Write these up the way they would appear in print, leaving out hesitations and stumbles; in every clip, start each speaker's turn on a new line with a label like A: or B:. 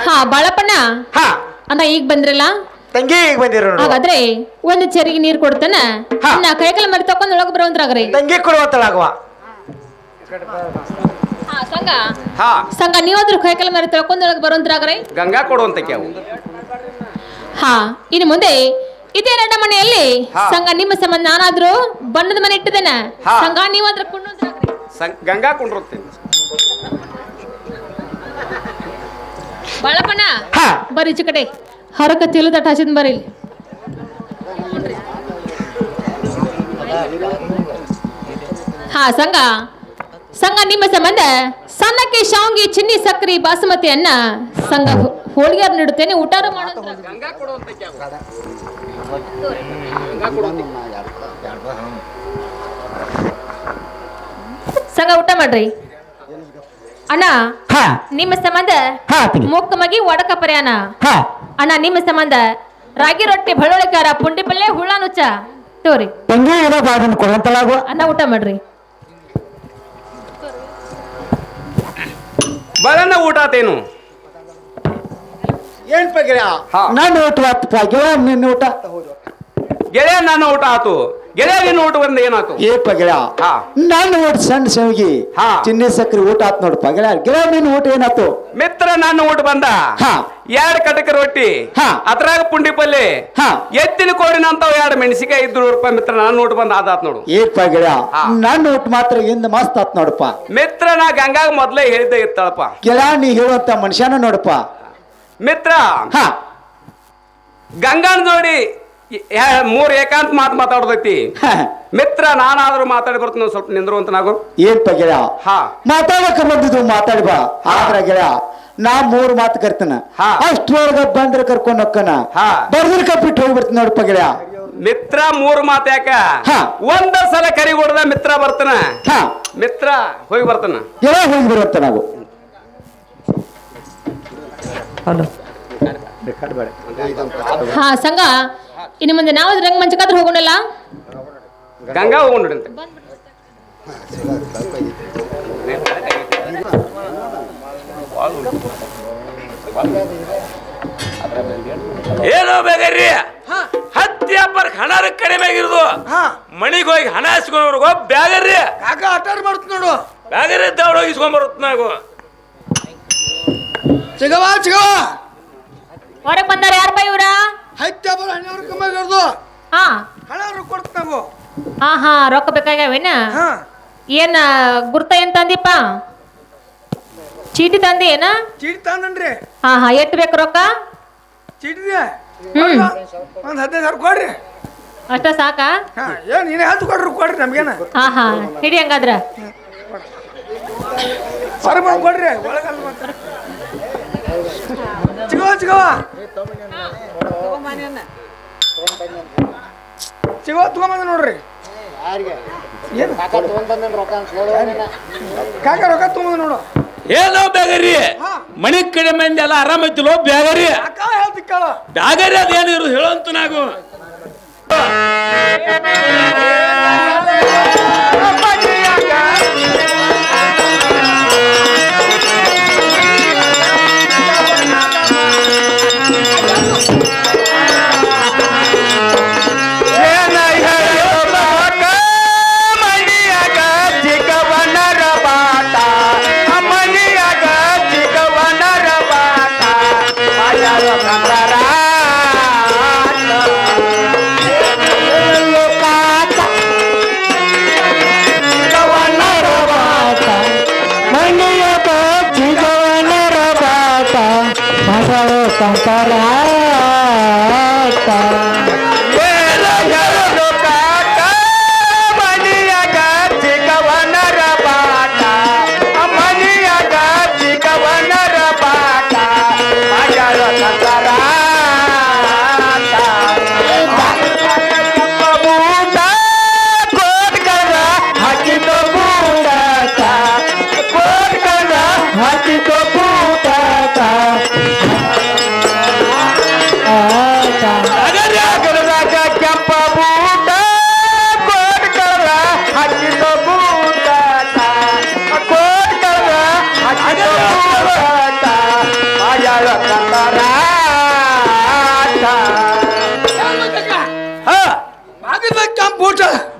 A: ಹಾ ಬಾಳಪ್ಪಣ್ಣ
B: ಹಾ
A: ಅಣ್ಣ ಈಗ ಬಂದ್ರಲ್ಲ
B: ತಂಗಿ ಈಗ ಬಂದಿರೋ
A: ಹಾಗಾದ್ರೆ ಒಂದು ಚೆರಿಗೆ ನೀರು ಕೊಡ್ತಾನ
B: ಹಾ.
A: ಅಣ್ಣ ಕೈಕಲ ಮರಿ ತಕೊಂಡ್ ಒಳಗೆ ಬರುವಂತ್ರಾಗ್ರಿ
B: ತಂಗಿ ಕೊಡುವಂತಳಾಗುವ
A: ಹಾ ಸಂಗ
C: ಹಾ
A: ಸಂಗ ನೀವಾದ್ರೂ ಕೈಕಲ ಮರಿ ತಕೊಂಡ್ ಒಳಗೆ ಬರುವಂತ್ರಾಗ್ರಿ
C: ಗಂಗಾ ಕೊಡುವಂತಕ್ಕೆ ಅವು
A: ಹಾ ಇನ್ನು ಮುಂದೆ ಇದೇ ರಡ್ಡ ಮನೆಯಲ್ಲಿ
C: ಹಾ.
A: ಸಂಘ ನಿಮ್ಮ ಸಂಬಂಧ ನಾನಾದ್ರೂ ಬಣ್ಣದ ಮನೆ ಇಟ್ಟಿದ್ದೇನೆ
C: ಹಾ.
A: ಸಂಘ ನೀವಾದ್ರೂ ಕೊಂಡೋದ್ರಾಗ್ರಿ
C: ಗಂಗಾ ಕೊಂಡಿರುತ್ತೇನೆ
A: ಬಾಳಪ್ಪಣ್ಣ
B: ಹಾ.
A: ಬರ್ರಿ ಈಚೆ ಕಡೆ ಹರಕ ತಿಳು ತಟ್ಟ ಹಸಿದ್ ಬರ್ರಿ ಇಲ್ಲಿ. ಹಾ ಸಂಘ ಸಂಘ ನಿಮ್ಮ ಸಂಬಂಧ ಸಣ್ಣಕ್ಕೆ ಶಾವ್ಗಿ ಚಿನ್ನಿ ಸಕ್ಕರೆ ಬಾಸುಮತಿ ಅನ್ನ ಸಂಘ ಹೋಳಿಗೆ ನೀಡುತ್ತೇನೆ ಊಟಾರ ಮಾಡೋದ್ರ
C: ಗಂಗಾ ಕೊಡುವಂತಕ್ಕೆ ಅವು
A: ಸಂಘ ಊಟ ಮಾಡ್ರಿ ಅಣ್ಣ
B: ಹಾ
A: ನಿಮ್ಮ ಸಂಬಂಧ
B: ಹಾ ತಂಗಿ
A: ಮೂಕ ಮಗಿ ಒಡಕ ಪರ್ಯಾನ
B: ಹಾ
A: ಅಣ್ಣ ನಿಮ್ಮ ಸಂಬಂಧ ರಾಗಿ ರೊಟ್ಟಿ ಬೆಳ್ಳುಳ್ಳಿಕಾರ ಪುಂಡಿ ಪಲ್ಲೆ ಹುಳ ನುಚ್ಚ ತೋರಿ
B: ತಂಗಿ ಏನೋ ಬಾದನ್ ಕೊಡುವಂತಳಾಗುವ
A: ಅನ್ನ ಊಟ ಮಾಡ್ರಿ
C: ಬರನ್ನ ಊಟ ಆತೇನು
B: ಏನ್ ಪಗಿರ
C: ಹಾ.
B: ನಾನು ಊಟ ಗೆಳ ನಿನ್ನ ಊಟ
C: ಗೆಳೆಯ ನನ್ನ ಊಟ ಆತು ಗೆಳೆಯ ನಿನ್ನ ಊಟ ಬಂದ ಏನಾತು
B: ಏ ಪಗಿರ
C: ಹಾ.
B: ನಾನು ಊಟ ಸಣ್ಣ ಸೇವಿಗೆ
C: ಹಾ.
B: ಚಿನ್ನಿ ಸಕ್ಕರೆ ಊಟ ಆತ್ ನೋಡಪ್ಪ ಗೆಳ ಗೆಳ ನಿನ್ನ ಊಟ ಏನಾತು
C: ಮಿತ್ರ ನನ್ನ ಊಟ ಬಂದ
B: ಹಾ.
C: ಎರಡು ಕಟಕ ರೊಟ್ಟಿ
B: ಹಾ.
C: ಅದ್ರಾಗ ಪುಂಡಿ ಪಲ್ಲೆ
B: ಹಾ.
C: ಎತ್ತಿನ ಕೋಡಿನಂತಾವ್ ಎರಡು ಮೆಣಸಿಕಾಯಿ 200 ರೂಪಾಯಿ ಮಿತ್ರ ನನ್ನ ಊಟ ಬಂದ ಆದಾತ್ ನೋಡು
B: ಏ ಪಗಿರ
C: ಹಾ.
B: ನನ್ನ ಊಟ ಮಾತ್ರ ಇಂದ ಮಸ್ತ್ ಆತ್ ನೋಡಪ್ಪ
C: ಮಿತ್ರ ನಾ ಗಂಗಾಗ ಮೊದ್ಲೇ ಹೇಳಿದ್ದೆ ಇತ್ತಳಪ್ಪ
B: ಗೆಳ ನೀ ಹೇಳುವಂತ ಮನುಷ್ಯನ ನೋಡಪ್ಪ
C: ಮಿತ್ರ
B: ಹಾ
C: ಗಂಗಾನ್ ಜೋಡಿ ಮೂರ್ ಏಕಾಂತ ಮಾತು ಮಾತಾಡೋದೈತಿ
B: ಹಾ.
C: ಮಿತ್ರ ನಾನಾದ್ರೂ ಮಾತಾಡಿ ಬರ್ತೀನಿ ಸ್ವಲ್ಪ ನಿಂದ್ರು ಅಂತ ನಾವು
B: ಏನ್ ಗೆಳ
C: ಹಾ
B: ಮಾತಾಡಕ ಬಂದಿದ್ದು ಮಾತಾಡಿ ಬಾ ಆದ್ರ ಗೆಳ ನಾ 3 ಮಾತು ಕರ್ತನ
C: ಹಾ.
B: ಅಷ್ಟ್ರೊಳಗ ಬಂದ್ರ ಕರ್ಕೊಂಡ್ ಹೋಕ್ಕನ
C: ಹಾ.
B: ಬರ್ದ್ರ ಬಿಟ್ಟು ಹೋಗಿ ಬರ್ತೀನಿ ನೋಡಪ್ಪ ಗೆಳ
C: ಮಿತ್ರ 3 ಮಾತು ಯಾಕ
B: ಹಾ.
C: ಒಂದ ಸಲ ಕರಿ ಹೊಡೆದ ಮಿತ್ರ ಬರ್ತಾನ
B: ಹಾ
C: ಮಿತ್ರ ಹೋಗಿ ಬರ್ತಾನ
B: ಗೆಳ ಹೋಗಿ ಬರುವಂತ ನಾವು
A: ಹಾ ಸಂಘ ಇನ್ನು ಮುಂದೆ ನಾವು ರಂಗ ಮಂಚಕಾದ್ರ ಹೋಗೋಣಲ್ಲ
C: ಗಂಗಾ ಹೋಗೊಂಡ್ರಂತೆ ಏನೋ ಬೇಗರಿ ಹತ್ತಿ ಅಪ್ಪರ್ ಹಣರ ಕಡಿಮೆ ಆಗಿರೋದು ಮಣಿಗೆ ಹೋಗಿ ಹಣ ಇಸ್ಕೊಂಡ್ರು ಬ್ಯಾಗರ್ರಿ
B: ಕಾಕ ಆಟಾರ್ ಮಾಡ್ತ ನೋಡು
C: ಬ್ಯಾಗರಿ ದೌಡ್ ಹೋಗಿ ಇಸ್ಕೊಂಡ್ ಬರುತ್ತೆ ನಾವು
B: ಚಿಗವ ಚಿಗವ
A: ಹೊರಗ್ ಬಂದಾರ ಯಾರಪ್ಪ ಇವ್ರ
B: ಹತ್ತಿ ಬರ ಹಣ್ಣವ್ರ ಕಮ್ಮಿ ಆಗಿರೋದು
A: ಹಾ
B: ಹಣ ಕೊಡ್ತ ನಾವು
A: ಹಾ ಹಾ ರೊಕ್ಕ ಬೇಕಾಗ್ಯಾವೇನ
B: ಹಾ
A: ಏನ ಗುರ್ತ ಏನ್ ತಂದಿಪ್ಪ ಚೀಟಿ ತಂದಿ ಏನ
B: ಚೀಟಿ ತಂದನ್ರಿ
A: ಹಾ ಹಾ ಎಷ್ಟ್ ಬೇಕು ರೊಕ್ಕ
B: ಚೀಟಿ
A: ಹ್ಮ್
B: ಒಂದ್ 15,000 ಕೊಡ್ರಿ
A: ಅಷ್ಟ ಸಾಕಾ
B: ಹಾ ಏನ್ ನೀನೇ ಹತ್ತು ಕೊಡ್ರಿ ನಮ್ಗೇನ
A: ಹಾ ಹಾ ಹಿಡಿ ಹಂಗಾದ್ರ
B: ಸರ್ ಕೊಡ್ರಿ ಒಳಗಲ್ಲ ಮತ್ತೆ ಚಿಗವ ಚಿಗವ ಚಿಗವ ತಗೊಂಬಂದ ನೋಡ್ರಿ ಏನು ಕಾಕ ರೊಕ್ಕ ತಗೊಂಬಂದ ನೋಡು
C: ಏನೋ ಬ್ಯಾಗರಿ
B: ಹಾ.
C: ಮಣಿ ಕಡೆ ಮಂದಿ ಎಲ್ಲ ಆರಾಮ ಐತಿಲೋ ಬ್ಯಾಗರಿ
B: ಕಾಕ ಹೇಳ್ತಿ ಕೇಳ
C: ಬ್ಯಾಗರಿ ಅದೇನಿರು ಹೇಳಂತ ನಾವು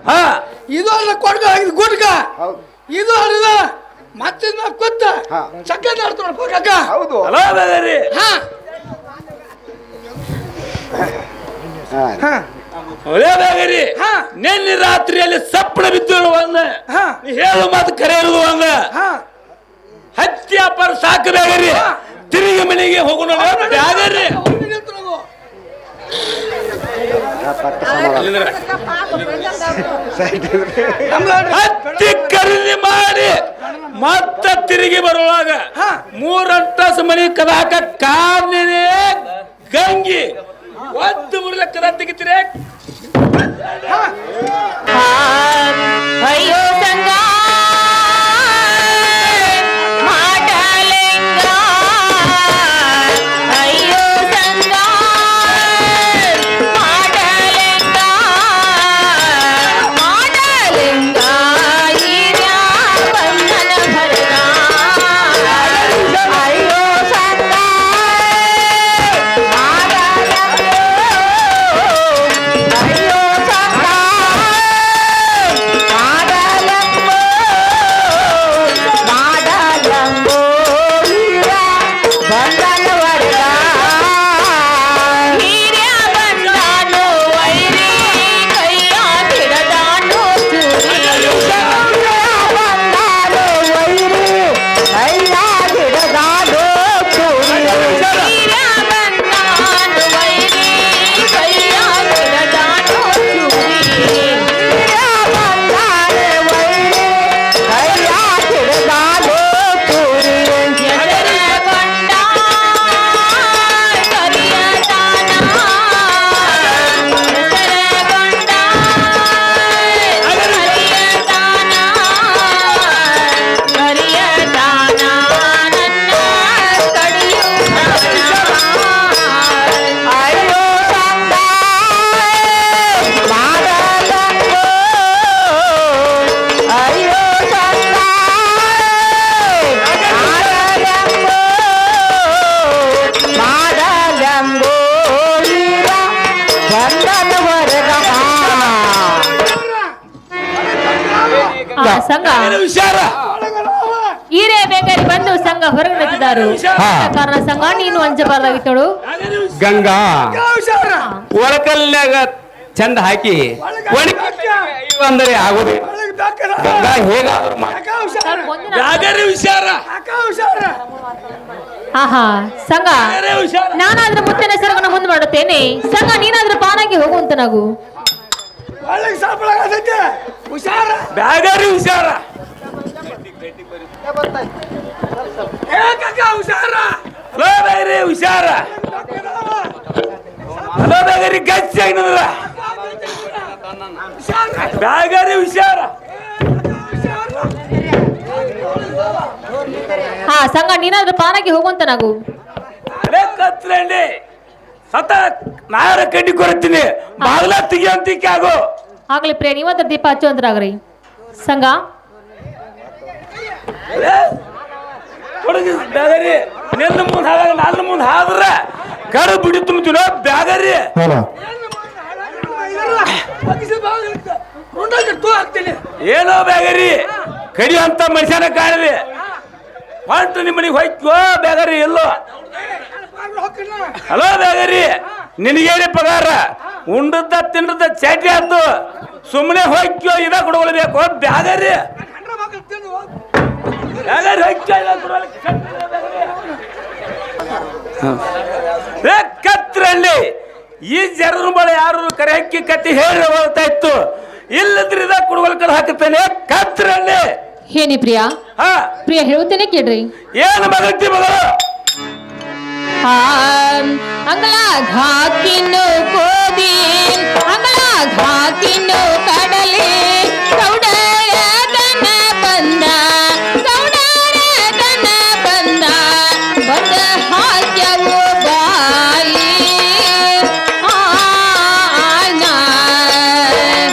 C: ಹಾ
D: ಇದು ಅಲ್ಲ ಕೊಡ್ಗ ಇದು ಗುಡ್ಗ ಇದು ಅಲ್ಲ ಮತ್ತೆ ಕೊತ್ತ
B: ಹಾ.
D: ಚಕ್ಕ ನೋಡ್ಕೊಡ್ಬೇಕ
B: ಹೌದು
C: ಹಲೋ ಬೇಗರಿ
D: ಹಾ
B: ಹಾ.
D: ಹಾ
C: ಒಳ್ಳೆ ಬೇಗರಿ
D: ಹಾ.
C: ನಿನ್ನೆ ರಾತ್ರಿಯಲ್ಲಿ ಸಪ್ಪಳ ಬಿದ್ದು ಒಂದ
D: ಹಾ.
C: ನೀ ಹೇಳು ಮಾತು ಕರೆ ಇರುವುದು ಒಂದ
D: ಹಾ
C: ಹತ್ತಿ ಅಪ್ಪರ್ ಸಾಕು ಬೇಗರಿ ತಿರುಗಿ ಮನೆಗೆ ಹೋಗೋಣ ಬೇಗರಿ ಹತ್ತಿ ಖರೀದಿ ಮಾಡಿ ಮತ್ತ ತಿರುಗಿ ಬರುವಾಗ 3 ಅಂತಾಸು ಮನೆ ಕದಾಕ ಕಾಲಿನೇ ಗಂಗಿ ಒದ್ದು ಮುರ್ಲ ಕದ ತೆಗಿತೀರಿ
A: ಅಯ್ಯೋ ಸಂಗ ಮಾಡಲೆಂಗ ಅಯ್ಯೋ ಸಂಗ ಮಾಡಲೆಂಗ ಮಾಡಲೆಂಗ ಹಿರಿಯ ಬಂಧನ ಭರಣ ಅಯ್ಯೋ ಸಂಗ ಅಯ್ಯೋ ಸಂಗ ಸಂಘ
C: ವಿಚಾರ
A: ಹಿರೇ ಬೇಕರಿ ಬಂದು ಸಂಘ ಹೊರಗೆ ನಿಂತಿದ್ದಾರು ಕಾರಣ ಸಂಘ ನೀನು ಅಂಜಬಾರ್ದಾಗಿತ್ತಳು
E: ಗಂಗಾ ಒಳಕಲ್ನಾಗ ಚಂದ ಹಾಕಿ ಅಂದರೆ ಆಗೋದು ಗಂಗಾ ಹೇಗಾದ್ರು
C: ಯಾಗರಿ ವಿಚಾರ
A: ಆಹಾ ಸಂಘ
C: ಯಾಗರಿ ವಿಚಾರ
A: ನಾನಾದ್ರೂ ಮುತ್ತಿನ ಸರಗನ್ನು ಮುಂದೆ ಮಾಡುತ್ತೇನೆ ಸಂಘ ನೀನಾದ್ರೂ ಪಾನಾಗಿ ಹೋಗುವಂತ ನಾವು
C: ಬ್ಯಾಗರಿ ವಿಚಾರ ಹಲೋ ಬೇಗರಿ ವಿಚಾರ ಹಲೋ ಬೇಗರಿ ಗಚ್ಚಾಗಿ ನಂದ್ರ ಬ್ಯಾಗರಿ ವಿಚಾರ
A: ಹಾ ಸಂಘ ನೀನಾದ್ರೂ ಪಾನಾಗಿ ಹೋಗುವಂತ ನಾವು
C: ಅದೇ ಕತ್ರಂಡಿ ಸತ ನಾರ ಕಡ್ಡಿ ಕೊಡ್ತೀನಿ ಬಾಗ್ಲ ತೆಗಿಯಂತಿಕ್ಕೆ ಆಗೋ
A: ಆಗ್ಲಿ ಪ್ರಿಯ ನೀವಂತ ದೀಪ ಹಚ್ಚುವಂತರಾಗ್ರಿ ಸಂಘ
C: ಹುಡುಗಿ ಬ್ಯಾಗರಿ ನಿನ್ನ ಮುಂದೆ ಹಾಗ ನನ್ನ ಮುಂದೆ ಹಾದ್ರ ಕಡು ಬಿಡಿ ತುಂಬ್ತೀನೋ ಬ್ಯಾಗರಿ ಏನೋ ಬ್ಯಾಗರಿ ಕಡಿಯುವಂತ ಮನುಷ್ಯನ ಕಾಣಲಿ ಹೊಂಟು ನಿಮ್ಮ ಮನೆಗೆ ಹೋಯ್ತೋ ಬ್ಯಾಗರಿ ಎಲ್ಲೋ ಹಲೋ ಬ್ಯಾಗರಿ ನಿನಗೇನೆ ಪಗಾರ ಉಂಡದ್ದ ತಿಂಡದ ಚಾಟಿ ಆಯ್ತು ಸುಮ್ಮನೆ ಹೋಯ್ಕೋ ಇದ ಕೊಡ್ಕೊಳ್ಬೇಕು ಬ್ಯಾಗರಿ ಬ್ಯಾಗರಿ ಕತ್ರಲ್ಲಿ ಈ ಜನರ ಬಳಿ ಯಾರು ಕರೆ ಹಕ್ಕಿ ಕತ್ತಿ ಹೇಳಿ ಹೋಗ್ತಾ ಇತ್ತು ಇಲ್ಲದ್ರೆ ಇದ ಕುಡುಗಲ್ ಹಾಕುತ್ತೇನೆ ಕತ್ರಲ್ಲಿ
A: ಏನಿ ಪ್ರಿಯಾ
C: ಹಾ
A: ಪ್ರಿಯ ಹೇಳುತ್ತೇನೆ ಕೇಳ್ರಿ
C: ಏನು ಮಗತ್ತಿ ಮಗಳು
A: ಅಂಗಳ ಘಾಕಿನ್ನು ಕೋದಿ ಅಂಗಳ ಘಾಕಿನ್ನು ಕಡಲೆ ಗೌಡರ ದನ ಬಂದ ಗೌಡರ ದನ ಬಂದ ಬಂದ ಹಾಕ್ಯವು ಬಾಯಿ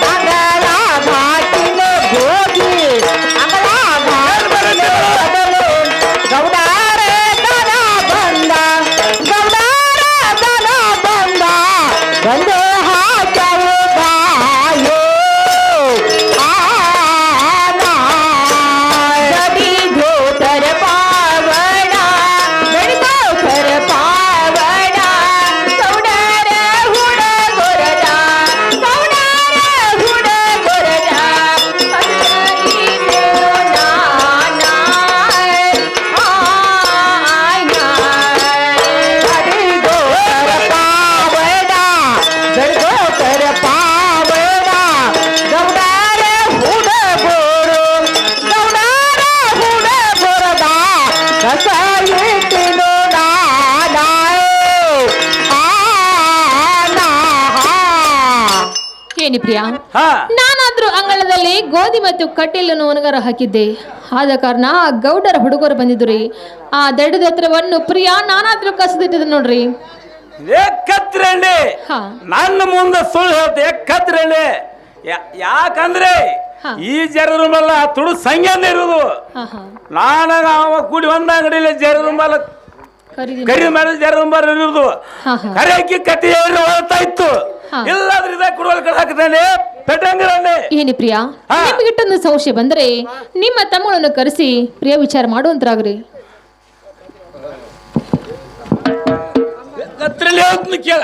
A: ಅಂಗಳ ಘಾಕಿನ್ನು ಗೋಧಿ ಅಂಗಳ ಗೌಡರ ದನ ಬಂದ ಬಂದು ಹಾಕವು ಬಾಯೋ ಏನಿ ಪ್ರಿಯ
C: ಹಾ
A: ನಾನಾದ್ರೂ ಅಂಗಳದಲ್ಲಿ ಗೋಧಿ ಮತ್ತು ಕಟ್ಟಿಲನ್ನು ಒಣಗಾರ ಹಾಕಿದ್ದೆ. ಆದ ಕಾರಣ ಗೌಡರ ಹುಡುಗರು ಬಂದಿದ್ರಿ. ಆ ದಡದ ಹತ್ರವನ್ನು ಪ್ರಿಯ ನಾನಾದ್ರೂ ಕಸದಿಟ್ಟಿದೆ ನೋಡ್ರಿ.
C: ಕತ್ರಂಡಿ
A: ಹಾ
C: ನನ್ನ ಮುಂದೆ ಸುಳ್ಳು ಹೇಳ್ತೆ ಕತ್ರಂಡಿ. ಯಾಕಂದ್ರೆ
A: ಹಾ.
C: ಈ ಜರರುಂಬಲ್ಲ ತುಡು ಸಂಖ್ಯೆ ಇರುವುದು.
A: ಹಾ ಹಾ
C: ಅವ ಕೂಡಿ ಒಂದ್ ಅಂಗಡಿಯಲ್ಲಿ ಜರರುಂಬಲ್ಲ
A: ಖರೀದಿ
C: ಕರಿ ಮಾಡಿ ಜರರುಂಬಲ್ ಇರುವುದು.
A: ಹಾ ಹಾ
C: ಕರೆಯಕ್ಕೆ ಕಟ್ಟಿ ಹೇಳಿ ಹೋಗ್ತಾ ಇತ್ತು.
A: ಹಾ.
C: ಇಲ್ಲಾದ್ರೆ ಇದ ಕುಡುವಲ್ ಕಡೆ ಹಾಕ್ತೇನೆ ಪೆಟ್ಟಂಗಿರಣ್ಣೆ.
A: ಏನಿ ಪ್ರಿಯ
C: ಹಾ.
A: ನಿಮಗಿಟ್ಟೊಂದು ಸಂಶಯ ಬಂದರೆ ನಿಮ್ಮ ತಮ್ಮಗಳನ್ನು ಕರೆಸಿ ಪ್ರಿಯ ವಿಚಾರ ಮಾಡುವಂತರಾಗ್ರಿ.
C: ಕತ್ರಲ್ಲಿ ಹೇಳ್ತೀನಿ ಕೇಳ.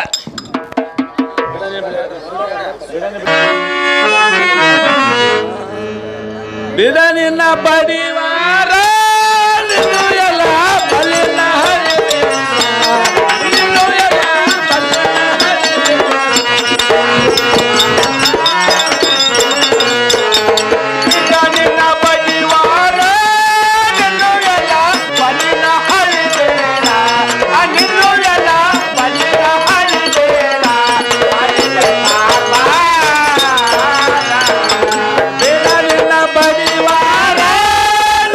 C: ಬಿಡನಿನ ಬಡಿವಾರ ನಿನ್ನು ಎಲ್ಲ ಬಲಿನ ನಿನ್ನು ಎಲ್ಲ ಬಿಡನಿನ ಬಡಿವಾರ ನಿನ್ನು ಎಲ್ಲ ಬಲಿನ ಹರಿಬೇಡ ನಿನ್ನು ಎಲ್ಲ ಬಲಿನ ಹರಿಬೇಡ ಬಿಡನಿನ ಬಡಿವಾರ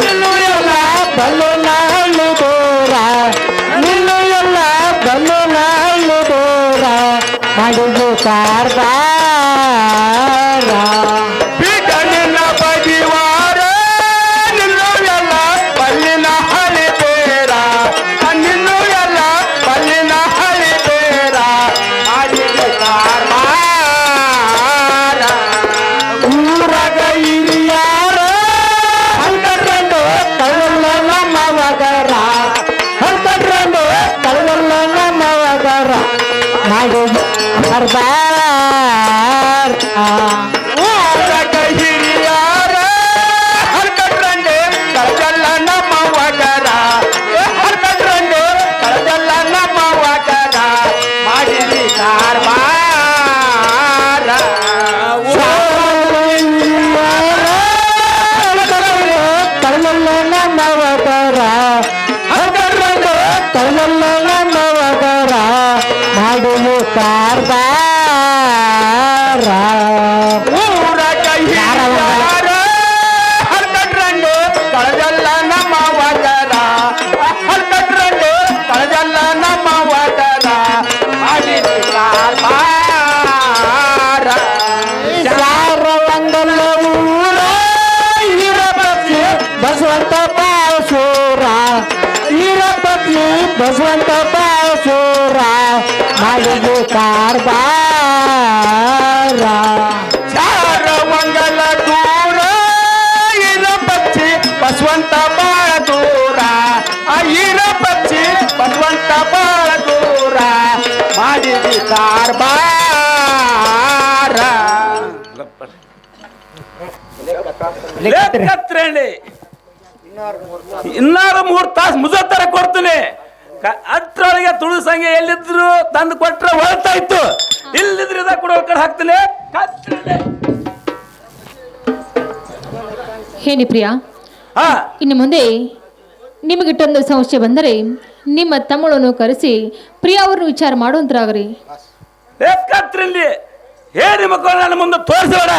C: ನಿನ್ನು ಎಲ್ಲ
B: ಬಲ್ಲೋನ ಹಳ್ಳಿ ಬೋರ ನಿಲ್ಲು ಎಲ್ಲ ಬಲ್ಲೋನ ಹಳ್ಳಿ ಬೋರ ಮಾಡಿದ್ದು ಕಾರ್ಬಾರ
C: ಬಿಡನಿನ ಬಡಿವಾರ ನಿನ್ನು ಎಲ್ಲ ಬಲ್ಲಿನ ಹರಿಬೇಡ ನಿನ್ನು ಎಲ್ಲ ಬಲ್ಲಿನ ಹರಿಬೇಡ ಮಾಡಿದ್ದು ಕಾರ್ಬಾರ
B: ಊರಾಗ ಹಿರಿಯಾರ ಹಂಕಟ್ರಂಡು ಕಳ್ಳಲ್ಲ ನಮ್ಮ ಮಗರ ಹಂಕಟ್ರಂಡು ಕಳ್ಳಲ್ಲ ನಮ್ಮ ಮಗರ ಮಾಡಿದ್ದು ಕಾರ್ಬಾರ
C: ಊರಗ ಹಿರಿಯಾರ ಹರ್ಕಟ್ರಂಡೆ ಕಳಜಲ್ಲ ನಮ್ಮ ವಗರ ಹರ್ಕಟ್ರಂಡೆ ಕಳಜಲ್ಲ ನಮ್ಮ ವಗರ ಮಾಡಿದಿ ಕಾರ್ಬಾರ
B: ಕಳ್ಳಲ್ಲ ನಮ್ಮ ಮಗರ ಹಂಕಟ್ರಂಡು ಕಳ್ಳಲ್ಲ ನಮ್ಮ ಮಗರ ಮಾಡಿದ್ದು ಕಾರ್ಬಾರ
C: ಊರಗ ಹಿರಿಯಾರ ಹರ್ಕಟ್ರಂಡೆ ಕಳಜಲ್ಲ ನಮ್ಮ ವಗರ ಹರ್ಕಟ್ರಂಡೆ ಕಳಜಲ್ಲ ನಮ್ಮ ವಗರ ಮಾಡಿದಿ ಕಾರ್ಬಾರ
B: ಸಾರವಂಗಲ ಊರ ಈರಪತ್ನಿ ಬಸವಂತ ಬಾಸೂರ ಈರಪತ್ನಿ ಬಸವಂತ ಬಾಸೂರ ಮಾಡಿದ್ದು ಕಾರ್ಬಾರ
C: ಚಾರವಂಗಲ ದೂರ ಇರ ಪಕ್ಷಿ ಬಸವಂತ ಬಾಳ ದೂರ ಇರ ಪಕ್ಷಿ ಬಸವಂತ ಬಾಳ ದೂರ ಮಾಡಿದಿ ಕಾರ್ಬಾರ ಕತ್ರೇಳಿ ಇನ್ನಾರು 3 ತಾಸು ಮುಜತ್ತರ ಕೊಡ್ತೀನಿ. ಅಷ್ಟರೊಳಗೆ ತುಳು ಸಂಖ್ಯೆ ಎಲ್ಲಿದ್ರು ತಂದು ಕೊಟ್ರೆ ಹೊಳ್ತಾ ಇತ್ತು. ಇಲ್ಲಿದ್ರೆ ಇದ ಕೊಡೋ ಕಡೆ ಹಾಕ್ತೀನಿ.
A: ಏನಿ ಪ್ರಿಯ
C: ಹಾ
A: ಇನ್ನು ಮುಂದೆ ನಿಮಗಿಟ್ಟೊಂದು ಸಂಶಯ ಬಂದರೆ ನಿಮ್ಮ ತಮ್ಮಗಳನ್ನು ಕರೆಸಿ ಪ್ರಿಯ ಅವ್ರನ್ನ ವಿಚಾರ ಮಾಡುವಂತರಾಗ್ರಿ.
C: ಕತ್ರಲ್ಲಿ ಹೇಳಿ ಮಕ್ಕಳು ನನ್ನ ಮುಂದೆ ತೋರಿಸಬೇಡ.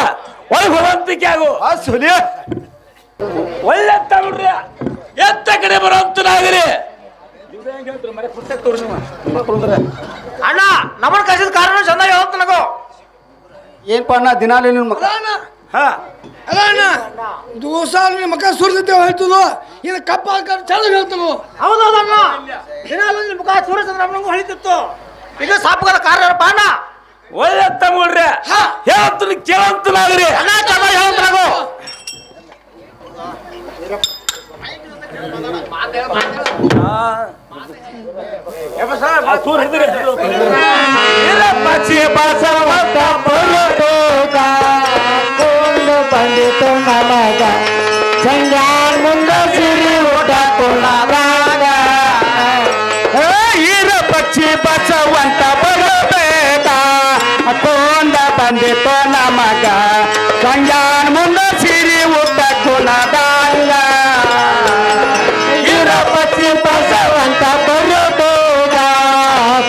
C: ಒಳಗೆ ಹೋಗಂತಿಕೆ ಆಗು ಒಳ್ಳೆ ತಗೊಳ್ರಿ ಎತ್ತ ಕಡೆ ಬರೋಂತನಾಗ್ರಿ.
F: ಅಣ್ಣ ನಮ್ಮನ್ನ ಕಳಿಸಿದ ಕಾರಣ ಚಂದ ಹೇಳ್ತ ನಗೋ
B: ಏನ್ಪ ಅಣ್ಣ ದಿನಾಲು ನಿನ್ನ ಮಕ್ಕ
C: ಹಾ
D: ಅಲ್ಲ ಅಣ್ಣ ದಿವಸ ನಿಮ್ಮ ಮಕ್ಕ ಸುರಿದಿದ್ದೆ ಹೇಳ್ತದೋ ಇದು ಕಪ್ಪ ಹಾಕೊಂಡು ಚಂದ ಹೇಳ್ತದೋ.
F: ಹೌದೌದಣ್ಣ ದಿನಾಲು ನಿನ್ ಮುಖ ಸೂರ್ಯಚಂದ್ರ ನಮ್ಗೆ ಹೊಳಿತಿತ್ತು. ಇದು ಸಾಪುಗಳ ಕಾರಣ ಅಣ್ಣ.
C: ಒಳ್ಳೆ ತಗೊಳ್ರಿ ಹೇಳ್ತೀನಿ ಕೇಳಂತನಾಗ್ರಿ.
F: ಅಣ್ಣ ಚಂದ ಹೇಳ್ತ ನಗೋ
C: ಪಕ್ಷಿ ಬಸವಂತ
B: ಕೊಂಡು ಬಂದಿತು ನಮಗ ಸಂಜಾನ್ ಮುಂದ ಸಿರಿ ಊಟ ಕೊಂಡಾಗ
C: ಈರ ಪಕ್ಷಿ ಬಸವಂತ ಬರಬೇಕ ಕೊಂಡ ಬಂದಿತ್ತು ನಮಗ ಸಂಜಾನ್ ಮುಂದ ಸಿರಿ ಊಟ ಕುಲದಾಗ
B: ಇರ ಪಕ್ಷಿ ಬಸವಂತ ಬರಬೇಕ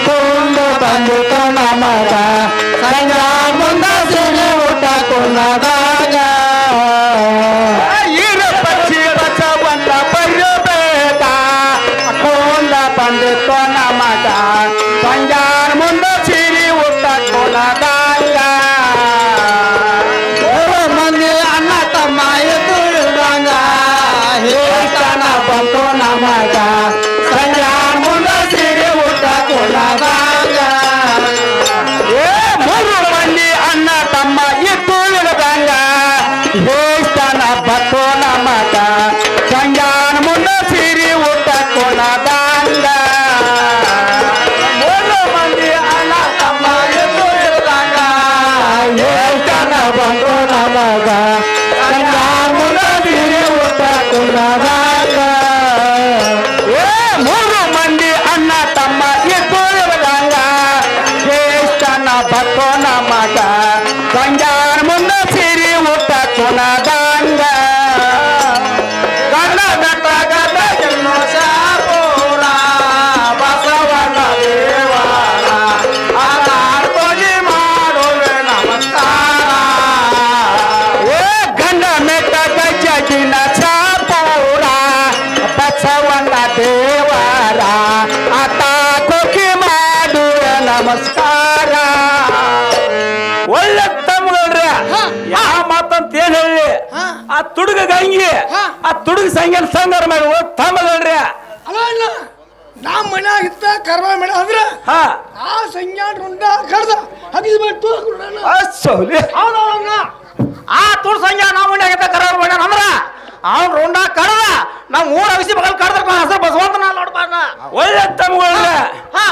B: ಕೊಂಡು ಬಂದಿತು ನಮಗ ಸಂಜಾನ್ ಮುಂದ
E: ಬಂದಿತ್ತು ನಮಗ ಸಂಜಾನ ಮುಂದ ಸಿರಿ ಊಟ ಕೊಡದಂಗ ಮಂದಿ ಅಣ್ಣ ತಮ್ಮ ಎದುರುದಂಗ ಹೇಳನ ಬಂತು ನಮಗ ಸಂಜಾನ ಮುಂದ ಸಿರಿ ಊಟ ಕೊಡದಂಗ ಮೂರು ಮಂದಿ ಅಣ್ಣ ತಮ್ಮ ಎದುರುದಂಗ ಹೇಳನ ಬಂತು ನಮಗ ಸಂಜಾನ ಮುಂದ ಸಿರಿ ಊಟ ಕೊಡದಂಗ ಮೂರು ಮಂದಿ ಅಣ್ಣ ತಮ್ಮ ಎದುರುದಂಗ ಹೇಳನ ಬಂತು ನಮಗ ಸಂಜಾನ ಮುಂದ ಸಿರಿ ಊಟ ಕೊಡದಂಗ ಮೂರು ಮಂದಿ ಅಣ್ಣ ತಮ್ಮ ಎದುರುದಂಗ ಜ್ಯೇಷ್ಠನ ಭಕ್ತ ನಮಗ ಸಂಜಾನ ಮುಂದ ಸಿರಿ ಊಟ ಕೊಡದಂಗ ಗಂಡ ಬೆಟ್ಟಗದ ಜನ್ಮ ಶಾಪೂರ ಬಸವನ ದೇವರ ಆರಾಧನೆ ಮಾಡುವೆ ನಮಸ್ಕಾರ ಗಂಡ ಮೆಟ್ಟಗ ಜಗಿನ ಶಾಪೂರ ಬಸವನ ದೇವರ ಆತ ಕೊಕ್ಕಿ ಮಾಡುವೆ ನಮಸ್ಕಾರ
C: ಒಳ್ಳೆ ತಮ್ಮಗಳ್ರಿ ಯಾವ ಮಾತಂತ ಏನ್ ಹೇಳಿ ಆ ತುಡುಗ ಗಂಗಿ ಆ ತುಡುಗ ಸಂಖ್ಯೆ ಸಂಗಾರ ಮಾಡಿ ತಮ್ಮಗಳ್ರಿ
D: ಅಲ್ಲ ಅಲ್ಲ ನಮ್ಮ ಮನ್ಯಾಗ ಇತ್ತ ಕರ್ಮ ಮೇಡ ಅಂದ್ರ
C: ಹಾ
D: ಆ ಸಂಜ್ಞಾನ ರುಂಡ ಕಡ್ದ ಹಗಿಸ್ಬಿಟ್ಟು
C: ಸೌಲಿ
F: ಹೌದೌದಣ್ಣ ಆ ತುಳು ಸಂಜೆ ನಾವು ಮನ್ಯಾಗ ಕರಾರ್ ಮಾಡ್ಯಾನ ಅಂದ್ರ ಅವ್ನ ರುಂಡ ಕಡದ ನಾವು ಊರ ಅಗಸಿ ಮಗಲ್ ಕಡ್ದ್ರ ಹೆಸರು ಬಸವಂತನ ನೋಡ್ಬಾರ್ದ
C: ಒಳ್ಳೆ ತಮ್ಮಗಳ್ರಿ
F: ಹಾ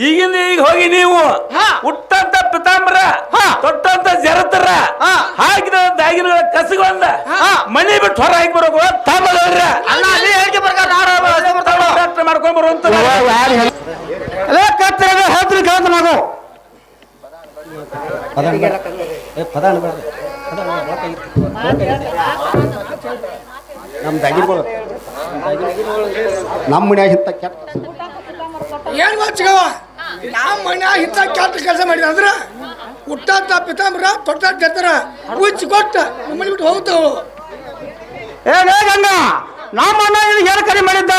C: ಈಗಿಂದ ಈಗ ಹೋಗಿ ನೀವು
F: ಹಾ.
C: ಹುಟ್ಟಂತ ಪಿತಾಂಬರ
F: ಹಾ.
C: ತೊಟ್ಟಂತ ಜರತರ
F: ಹಾ.
C: ಹಾಕಿದ ದಾಗಿನ ಕಸಗೊಂಡ
F: ಹಾ.
C: ಮನಿ ಬಿಟ್ಟು ಹೊರ ಹಾಕಿ ಬರೋಕು ತಮ್ಮಗಳ್ರಿ
F: ಅಣ್ಣ ಅಲ್ಲಿ ಹೇಳಿಕೆ ಪ್ರಕಾರ
C: ಮಾಡ್ಕೊಂಡ್ ಬರುವಂತ
F: ಅದೇ ಕತ್ತಿರ ಹೇಳ್ತೀನಿ ಕೇಳ್ತ ನಾವು
B: ನಮ್ಮ ಮನ್ಯಾಗ ಇಂಥ ಕೆಟ್ಟ
D: ಏನ್ ಮಾಡ್ಸಿಗವ ನಮ್ಮ ಮನ್ಯಾಗ ಇಂಥ ಕೆಟ್ಟ ಕೆಲಸ ಮಾಡಿದ ಅಂದ್ರ ಹುಟ್ಟಾತ ಪಿತಾಂಬರ ತೊಟ್ಟ ಜತ್ತರ ಉಚ್ಚಿ ಕೊಟ್ಟ ಮನೆ ಬಿಟ್ಟು ಹೋಗ್ತಾವ
F: ಏನೇ ಗಂಗ ನಮ್ಮ ಅಣ್ಣ ಏನು ಕಡಿಮೆ ಮಾಡಿದ್ದ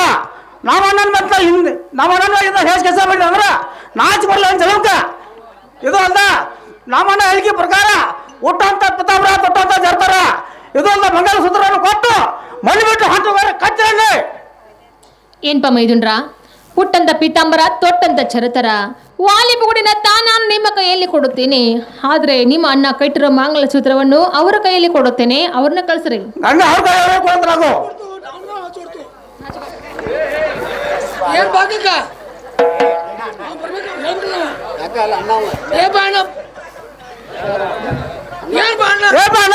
F: ನಮ್ಮ ಅಣ್ಣನ ಮತ್ತೆ ಹಿಂದೆ ನಮ್ಮ ಅಣ್ಣನ ಹೇಗೆ ಕೆಲಸ ಮಾಡಿದ ಅಂದ್ರ ನಾಚ್ ಬರಲ್ಲ ಅಂತ ಹೇಳಕ ಇದು ಅಲ್ಲ ನಮ್ಮ ಅಣ್ಣ ಹೇಳಿಕೆ ಪ್ರಕಾರ ಹುಟ್ಟಂತ ಪಿತಾಂಬರ ತೊಟ್ಟಂತ ಜರ್ತಾರ ಇದು ಅಲ್ಲ ಮಂಗಲ ಸೂತ್ರವನ್ನು ಕೊಟ್ಟು ಮನೆ ಬಿಟ್ಟು ಹಂತ ಕಚ್ಚರಲ್ಲಿ
A: ಏನ್ಪ ಮೈದುನ್ರ ಪುಟ್ಟಂತ ಪೀತಾಂಬರ ತೊಟ್ಟಂತ ಚರತರ ವಾಲಿ ಬುಗುಡಿನ ತಾನಾನು ನಿಮ್ಮ ಕೈಯಲ್ಲಿ ಕೊಡುತ್ತೇನೆ ಆದ್ರೆ ನಿಮ್ಮ ಅಣ್ಣ ಕಟ್ಟಿರೋ ಮಾಂಗಲ ಸೂತ್ರವನ್ನು ಅವರ ಕೈಯಲ್ಲಿ ಕೊಡುತ್ತೇನೆ ಅವ್ರನ್ನ ಕಳ್ಸ್ರಿ
F: ಹಂಗ ಅವ್ರ ಕೈ ಕೊಡ್ತಾರಾಗು
D: ಏನ್ ಬಾಕಕ್ಕ ಏ ಬಾಣ ಏನ್ ಬಾಣ
F: ಏ ಬಾಣ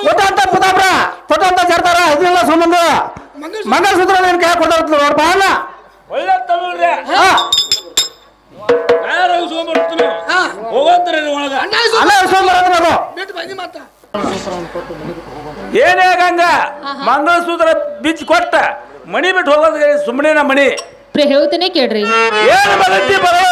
F: ಹುಟ್ಟಂತ ಪಿತಾಂಬರ ತೊಟ್ಟಂತ ಜರ್ತಾರ ಇದೆಲ್ಲ ಸಂಬಂಧ ಮಂಗಲ ಸೂತ್ರ ನಿನ್ ಕೈ ಕೊಡ್ತಾರ ನೋಡ್ಪ ಅಣ್ಣ
C: ಒಳ್ಳೆ ತಮ್ಮಗಳ್ರಿ
F: ಹಾ
C: ಯಾರು ಸೋಮರ್ತೀನಿ ಹೋಗಂತ್ರಿ ಒಳಗ
D: ಅಣ್ಣ
F: ಅಲ್ಲ ಸೋಮವಾರ ನಾವು
D: ಬಿಟ್ಟು ಬಂದಿ ಮತ್ತ
C: ಏನೇ ಗಂಗ ಮಂಗಳಸೂತ್ರ ಬಿಚ್ಚಿ ಕೊಟ್ಟ ಮನಿ ಬಿಟ್ಟು ಹೋಗೋದ್ ಸುಮ್ಮನೆ ಮನಿ
A: ಹೇಳ್ತೇನೆ ಕೇಳ್ರಿ
C: ಏನು ಬಗತ್ತಿ ಬರೋ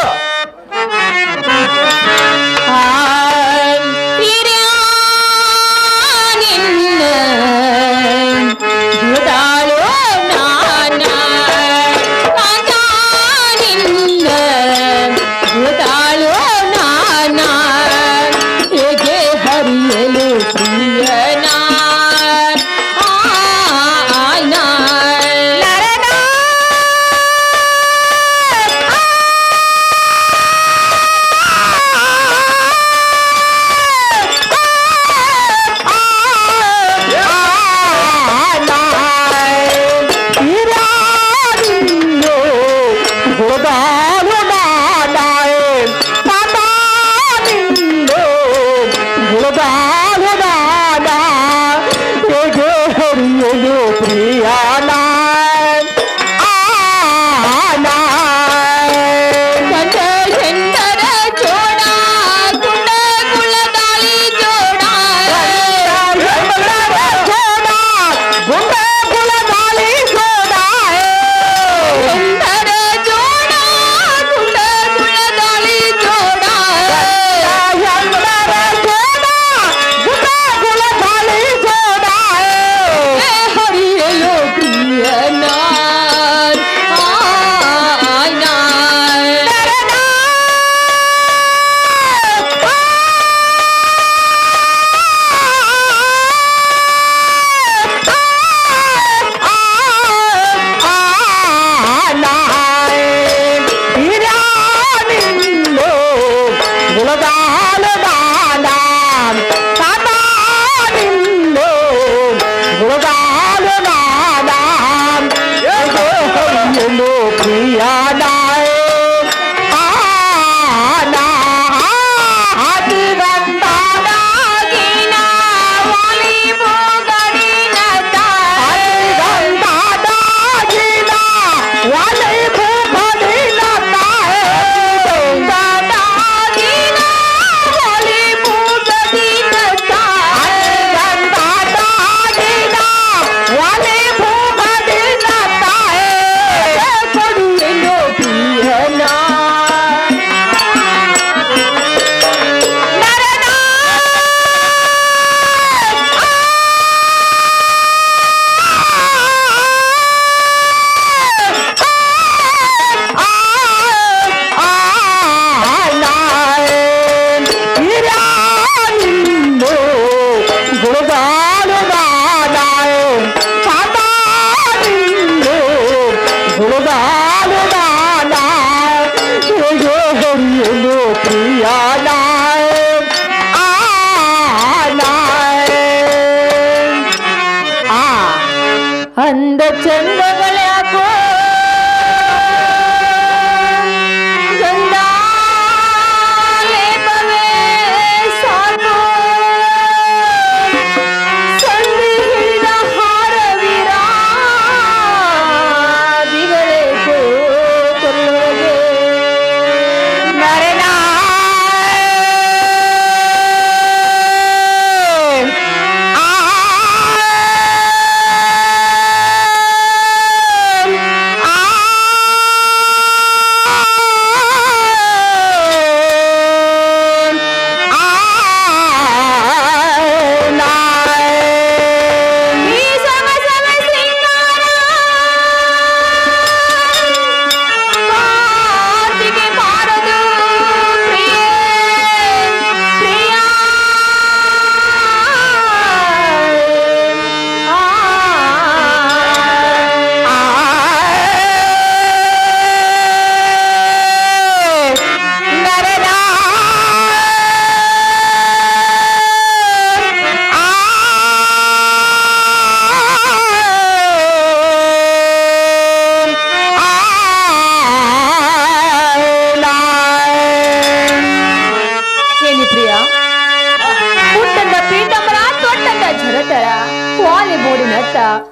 E: ಪ್ರಿಯನಾಯ
A: ಅಂದ ಚಂದಗಳ್ಯಾಕೋ ಗಂಧಾಲೇಪವೇ ಸಾಕು ಸಂಧಿ ಹಿಡಿದ ಹಾರವಿರಾದಿಗಳೇಕೋ ಕೊಲ್ಲುವಗೆ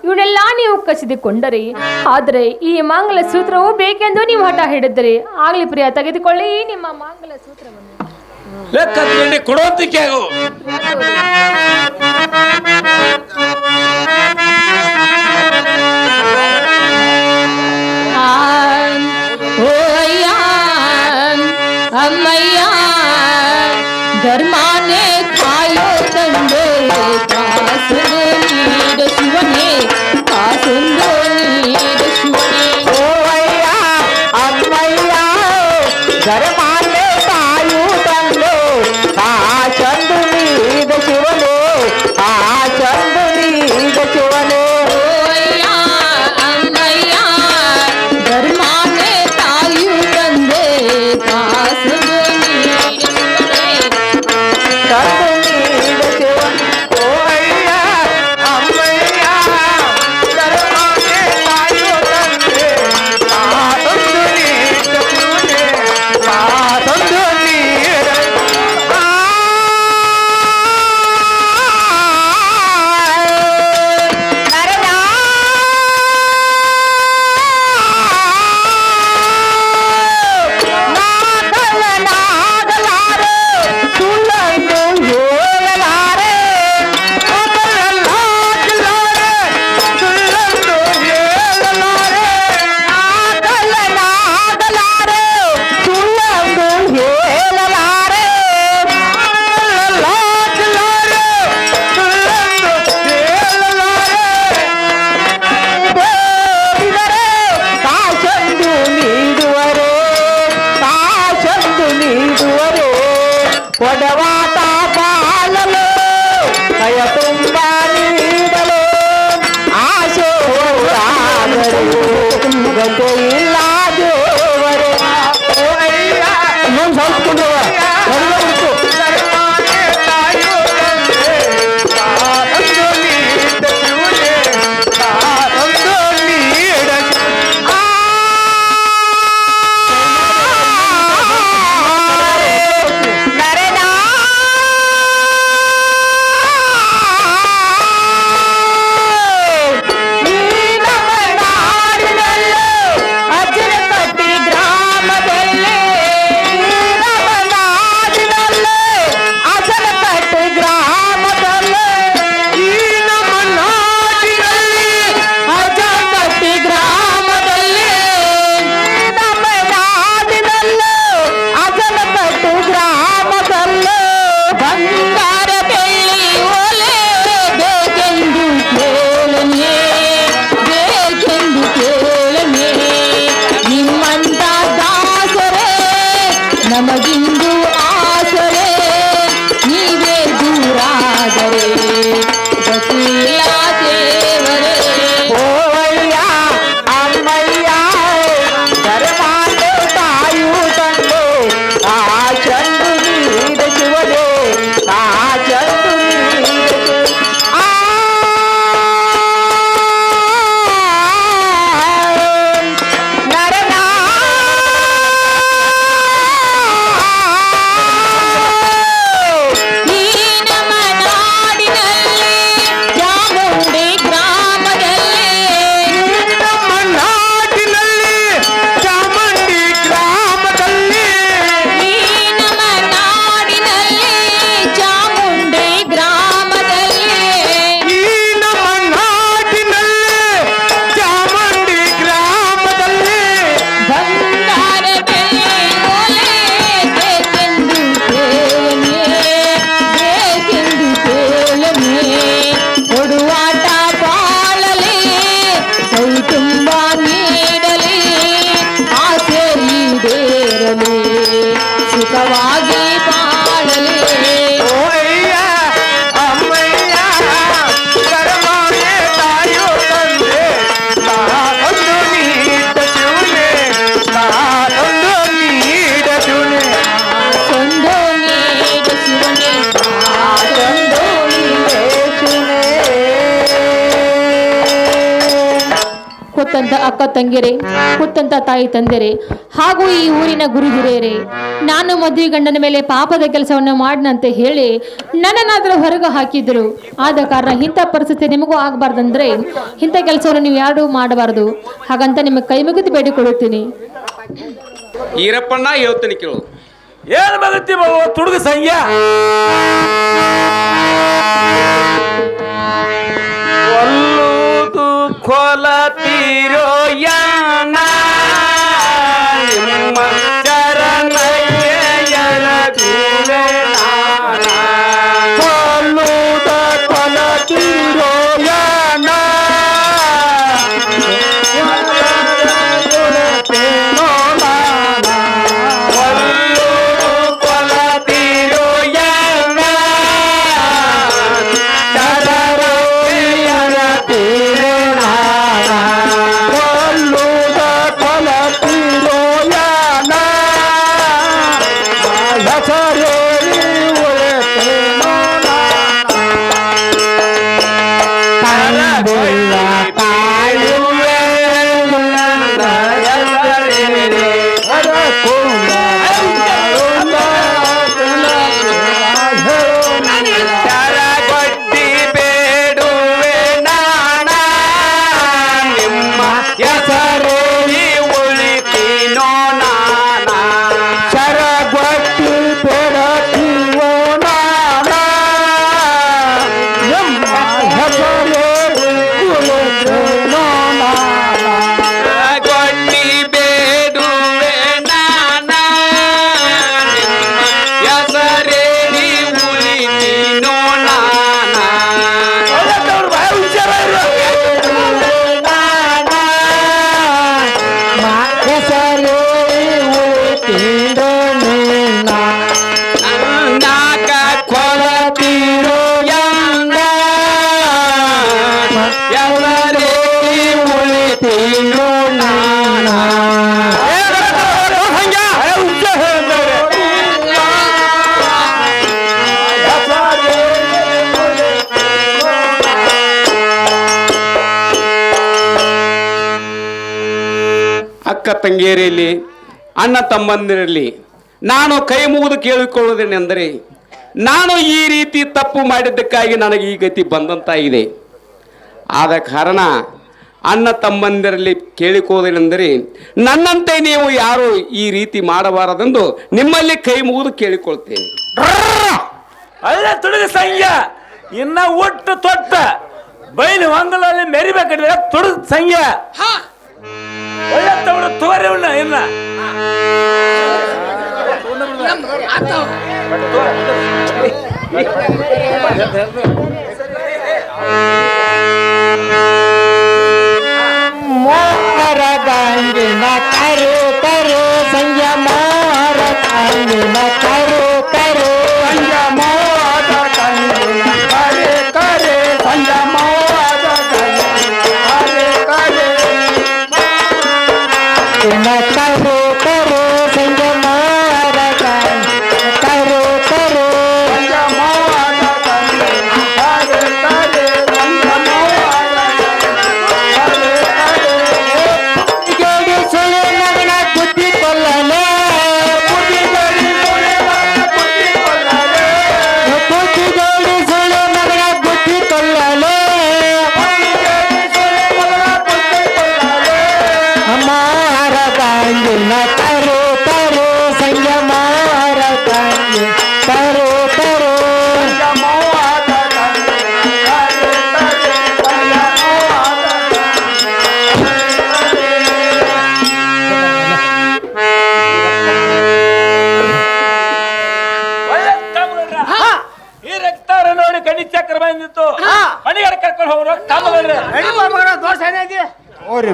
A: ಇವನ್ನೆಲ್ಲ ನೀವು ಕಸಿದುಕೊಂಡರಿ, ಆದರೆ ಈ ಮಾಂಗಲ ಸೂತ್ರವು ಬೇಕೆಂದು ನೀವು ಹಠ ಹಿಡಿದ್ರಿ. ಆಗ್ಲಿ ಪ್ರಿಯ, ತೆಗೆದುಕೊಳ್ಳಿ ನಿಮ್ಮ ಮಾಂಗಲ ಸೂತ್ರವನ್ನು.
C: ಲೆಕ್ಕ ಕೊಡುವಂತಿಕೆ ಆಗು.
A: ಅಮ್ಮಯ್ಯ ಧರ್ಮಾನೇ ಕಾಯೋ ತಂದೆ ಕಾಸು ನೀಡ ಶಿವನೇ ಕಾಸೊಂದು ನೀಡ ಶಿವನೇ.
E: ಓಯ್ಯ ಅಮ್ಮಯ್ಯ ಧರ್ಮಾನ್ನೇ ಕಾಯು ತಂದೆ ಕಾಸೊಂದು ನೀಡ ಶಿವನೇ ಕಾಸೊಂದು ನೀಡ ಶಿವನೇ.
A: ಓಯ್ಯ ಅಮ್ಮಯ್ಯ ಧರ್ಮಾನೇ ಕಾಯು ತಂದೆ ಕಾಸೊಂದು ನೀಡ ಶಿವನೇ
E: ತಂದು ನೀಡ ಶಿವನೇ. ಓಯ್ಯ ಅಮ್ಮಯ್ಯ ಧರ್ಮಾನ್ನೇ ಕಾಯು ತಂದೆ ಕಾಸೊಂದು ನೀಡ ಶಿವನೇ
A: ಪ್ರೀತಿಸುವಂತ ಅಕ್ಕ ತಂಗಿಯರೇ, ಪುತ್ತಂತ ತಾಯಿ ತಂದೆರೆ, ಹಾಗೂ ಈ ಊರಿನ ಗುರು ಹಿರಿಯರೇ, ನಾನು ಮದುವೆ ಗಂಡನ ಮೇಲೆ ಪಾಪದ ಕೆಲಸವನ್ನು ಮಾಡನಂತೆ ಹೇಳಿ ನನ್ನನ್ನಾದರೂ ಹೊರಗೆ ಹಾಕಿದ್ರು. ಆದ ಕಾರಣ ಇಂಥ ಪರಿಸ್ಥಿತಿ ನಿಮಗೂ ಆಗಬಾರ್ದಂದ್ರೆ ಇಂಥ ಕೆಲಸವನ್ನು ನೀವು ಯಾರು ಮಾಡಬಾರದು. ಹಾಗಂತ ನಿಮಗೆ ಕೈ ಮುಗಿದು ಬೇಡಿಕೊಳ್ಳುತ್ತೀನಿ.
G: ಈರಪ್ಪಣ್ಣ ಹೇಳ್ತೀನಿ ಕೇಳು.
C: ಏನ್ ಬಗತ್ತಿ ತುಡುಗ ಸಂಖ್ಯ
G: ಕೊಲ್ಲುವುದು ಕೊಲತೀರೋ ಯಾನ ನಿಮ್ಮ ಚರಣಯ್ಯರ ಗುರುವೆ ನಾನ.
B: ಕೊಲ್ಲುದ ಕೊಲತಿರೋ ಯಾನ
G: ಕೊಲ್ಲುವುದು ಕೊಲತೀರೋ ಯಾನ ಚರಣಯ್ಯರ ಗುರುವೆ ನಾನ.
B: ಕೊಲ್ಲುದ ಕೊಲತಿರೋ ಯಾನ ಹೆಸರೇರಿ ಉಳಿತೇನೋ
G: ತಂಬುಲ್ಲ ತಾಯುವೆ ಚರಗೊಡ್ಡಿ ಬೇಡುವೆ ನಾಣ ನಿಮ್ಮ ಹೆಸರೇಳಿ ಉಳಿತೀನೋ ನಾನ.
B: ಶರಗೊಟ್ಟಿ ಬೆಳಕಿಯೋ ನಾನ ನಿಮ್ಮ ಹೆಸರೇರಿ ಉಳಿತೇನೋ ನಾನ.
G: ಚರಗೊಡ್ಡಿ ಬೇಡುವೆ ನಾನ ನಿಮ್ಮ ಹೆಸರೇಳಿ ಉಳಿತೀನೋ ನಾನ. ನಾಕ ಕೊಲತೀರೋ ಯಂಗ ಎಲ್ಲರೇ ಉಳಿತೀನೋ ನಾನ. ಅಕ್ಕ ತಂಗಿಯರಲ್ಲಿ, ಅಣ್ಣ ತಮ್ಮಂದಿರಲ್ಲಿ ನಾನು ಕೈ ಮುಗಿದು ಕೇಳಿಕೊಳ್ಳುವುದೇನೆಂದರೆ, ನಾನು ಈ ರೀತಿ ತಪ್ಪು ಮಾಡಿದ್ದಕ್ಕಾಗಿ ನನಗೆ ಈ ಗತಿ ಬಂದಂತಾಗಿದೆ. ಆದ ಕಾರಣ ಅಣ್ಣ ತಮ್ಮಂದಿರಲ್ಲಿ ಕೇಳಿಕೊಳ್ಳುವುದೇನೆಂದರೆ, ನನ್ನಂತೆ ನೀವು ಯಾರು ಈ ರೀತಿ ಮಾಡಬಾರದೆಂದು ನಿಮ್ಮಲ್ಲಿ ಕೈ ಮುಗಿದು ಕೇಳಿಕೊಳ್ತೇನೆ.
C: ಅಲ್ಲ ತುಡುಗ ಸಂಖ್ಯ ಇನ್ನ ಒಟ್ಟು ತೊಟ್ಟ ಬೈಲು ಹೊಂಗಲಲ್ಲಿ ಮೆರಿಬೇಕಾದ್ರೆ ತುಡುಗ ಸಂಖ್ಯ ಒಳ್ಳೆ ತಗೊಂಡು ತೋರಿ ಉಣ್ಣ ಇನ್ನ
E: ಮೋಹರ ಗಾಂಗಿನ ಕರು ಕರು ಸಂಯಮೋಹರ ಗಾಂಗಿನ ಕರು ಕರು
B: ಸಂಯಮೋದ ಕಂಗಿನ ಕರೆ ಕರೆ ಸಂಯಮೋದ ಕಂಗಿನ ಕರೆ ಕರೆ
E: ಕರು ಕರು ಸಂಯಮೋಹರ ಗಾಂಗಿನ ಕರು ಕರು
B: ಸಂಯಮೋದ ಕಂಗಿನ ಕರೆ ಕರೆ ಸಂಯಮೋದ ಕರೆ ಕರೆ
E: ಜೋಡಿ ಸುಳ್ಳು ಮಗನ ಬುದ್ಧಿ ಕೊಲ್ಲಲೆ
B: ಬುದ್ಧಿ ಗಡಿ ಸುಳೆ ಮಗನ ಬುದ್ಧಿ ಕೊಲ್ಲಲೆ
E: ಬುದ್ಧಿ ಜೋಡಿ ಸುಳ್ಳು ಮಗನ ಬುದ್ಧಿ ಕೊಲ್ಲಲೆ
B: ಬುದ್ಧಿ ಗಡಿ ಸುಳೆ ಮಗನ ಬುದ್ಧಿ ಕೊಲ್ಲಲೆ
E: ಅಮಾರ ಗಾಂಗಿನ ಕರು ಕರು ಸಂಯಮಾರ ಗಾಂಗಿ ಕರು ಕರು
B: ಸಂಯಮೋದ ಕಂಗಿನ ಕರೆ ಕರೆ ಸಂಯಮೋದ
C: ಒಳ್ಳೆ ಕಾಮಗಾರ. ಈ ರಕ್ತಾರ ನೋಡಿ ಕಣ್ಣಿ ಚಕ್ರ ಬಂದಿತ್ತು ಮನೆಗಾರ ಕರ್ಕೊಂಡು ಹೋಗ್ರು ಕಾಮಗಾರ
F: ದೋಷ ಏನೈತಿ ಓರಿ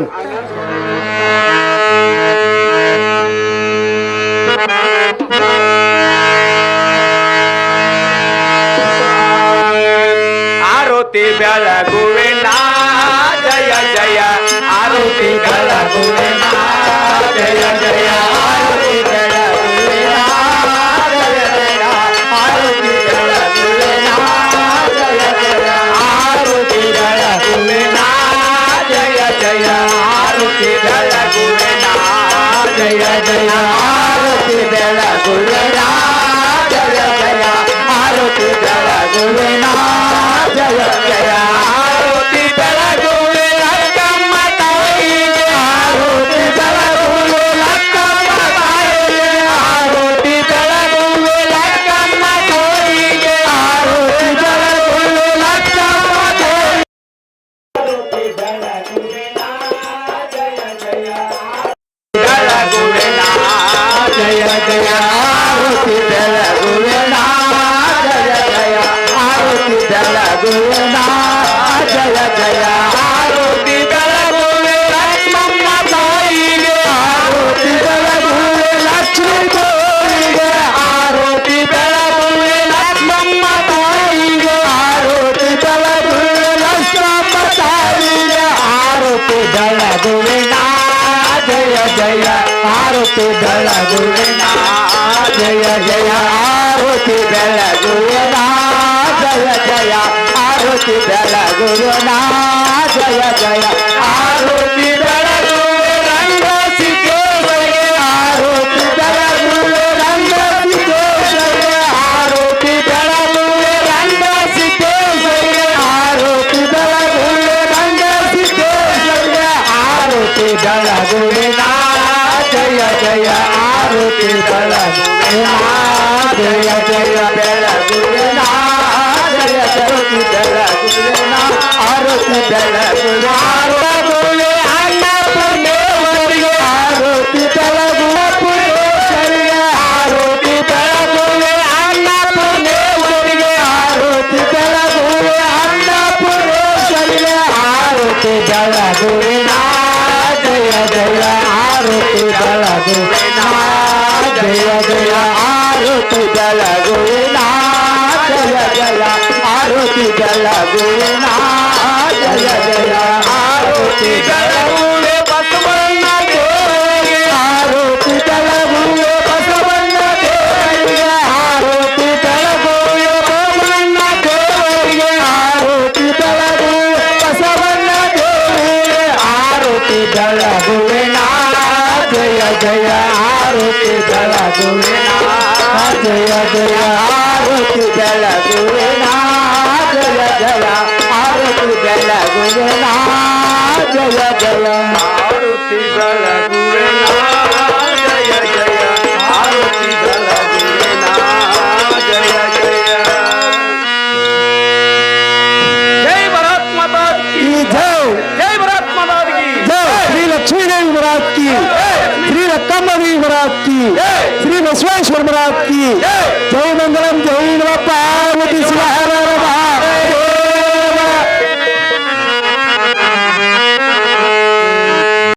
G: ಆರುತಿ ಬೆಳಗುವೆ ನಾ ಜಯ ಜಯ ಆರುತಿ ಬೆಳಗುವೆ ನಾ ಜಯ ಜಯ ಆರುತಿ ಬೆಳಗುವೆ ನಾ ಜಯ ಜಯ ಆರುತಿ ಬೆಳಗುವೆ ನಾ ಜಯ ಜಯ ಆರುತಿ ಬೆಳಗುವೆ ನಾ ಜಯ ಜಯ ಆರುತಿ
B: ಜಯ ಆರತಿ ಬೆಳಗುವೆನ ಜಯ ಜಯ ಆರತಿ ಬೆಳಗುವೆನ ಜಯ ಜಯ ಆರತಿ ಬೆಳಗುವೆ ಲಕ್ಕಮ್ಮ ತಾಯಿಗೆ ಆರತಿ ಬೆಳಗುವೆ ಲಕ್ಕಮ್ಮ ತಾಯಿಗೆ ಆರತಿ ಬೆಳಗುವೆ ಲಕ್ಕಮ್ಮ ತಾಯಿಗೆ ಆರತಿ ಬೆಳಗುವೆ ಲಕ್ಕಮ್ಮ ತಾಯಿಗೆ ಬೆಳಗುವೆನ ಜಯ ಜಯ ಆರತಿ ಬೆಳಗುವೆನ ಜಯ ಜಯ ಆರತಿ ಬೆಳಗುವೆನ ಜಯ ಜಯ ಆರತಿ ಬೆಳಗುವೆ ಲಕ್ಷ್ಮಮ್ಮ ತಾಯಿಗೆ ಆರತಿ ಬೆಳಗುವೆ ಲಕ್ಷ್ಮೀ ತಾಯಿಗೆ ಆರತಿ ಬೆಳಗುವೆ ಲಕ್ಷ್ಮಮ್ಮ ತಾಯಿಗೆ ಆರತಿ ಬೆಳಗುವೆ ಲಕ್ಷ್ಮಮ್ಮ ತಾಯಿಗೆ ಆರತಿ ಬೆಳಗುವೆನ ಜಯ ಜಯ ಆರತಿ ಬೆಳಗುವೆನ ಜಯ ಜಯ ಆರತಿ ಬೆಳಗುವೆನ ಜಯ ಜಯ ಆರತಿ ಬೆಳಗುವೆನ ಜಯ ಜಯ ಆರತಿ ಬೆಳಗುವೆ ರಂಗ ಸಿದ್ದೇಶ್ವರಿಗೆ ಆರತಿ ಬೆಳಗುವೆ ರಂಗ ಸಿದ್ದೇಶ್ವರಿಗೆ ಆರತಿ ಬೆಳಗುವೆ ರಂಗ ಸಿದ್ದೇಶ್ವರಿಗೆ ಆರತಿ ಬೆಳಗುವೆ ರಂಗ ಸಿದ್ದೇಶ್ವರಿಗೆ ಆರತಿ ಬೆಳಗುವೆನ ಜಯ ಜಯ ಆರತಿ ಬೆಳಗುವೆನ ಜಯ ಜಯ ಬೆಳಗುವೆನ ಜಯ ಜಯತಿ ಬೆಳಗುವೆನ ಆರತಿ ಬೆಳಗುವೆ ಆರಗುವೆ ಅನ್ನಪೂರ್ಣೇಶ್ವರಿಗೆ ಆರತಿ ಬೆಳಗುವೆ ಪುರೇಶ್ವರಿಗೆ ಆರತಿ ಬೆಳಗುವೆ ಅನ್ನಪೂರ್ಣೇಶ್ವರಿಗೆ ಆರತಿ ಬೆಳಗುವೆ ಅನ್ನಪೂರ್ಣೇಶ್ವರಿಗೆ ಆರತಿ ಬೆಳಗುವೆನ ಜಯ ಜಯ ಆರತಿ ಬೆಳಗುವೆನ ಜಯ ಜಯ ಆರತಿ ಬೆಳಗುವೆನ ಜಯ ಜಯ ಆರತಿ ಬೆಳಗುವೆನ ಜಯ ಜಯ ಆರತಿ ಬೆಳಗುವೆ ಬಸವಣ್ಣ ದೇವರಿಗೆ ಆರತಿ ಬೆಳಗುವೆ ಬಸವಣ್ಣ ದೇವರಿಗೆ ಆರತಿ ಬೆಳಗುವೆ ಬಸವಣ್ಣ ದೇವರಿಗೆ ಆರತಿ ಬೆಳಗುವೆ ಬಸವಣ್ಣ ದೇವರಿಗೆ ಆರತಿ ಬೆಳಗುವೆನ ಜಯ ಜಯ ಆರತಿ ಬೆಳಗುವೆನ ಜಯ ಜಯ ಆರತಿ ಬೆಳಗುವೆನ ಜಯ ಜಯ ಆರತಿ ಬೆಳಗುವೆನ ಜಯ ಜಯ ಆರತಿ ಬೆಳಗುವೆನ ಜಯ ಜಯ ಆರತಿ ಬೆಳಗುವೆನ ಜಯ ಜಯ
C: ಜೈ ಭಾರತ್ ಮಾತಾ ಕಿ
B: ಜೈ
C: ಜೈ ಭಾರತ್ ಮಾತಾ ಕಿ
B: जय श्री लक्ष्मी देवी महाराज की श्री रक्कम्मा देवी महाराज की श्री बसवेश्वर महाराज की जय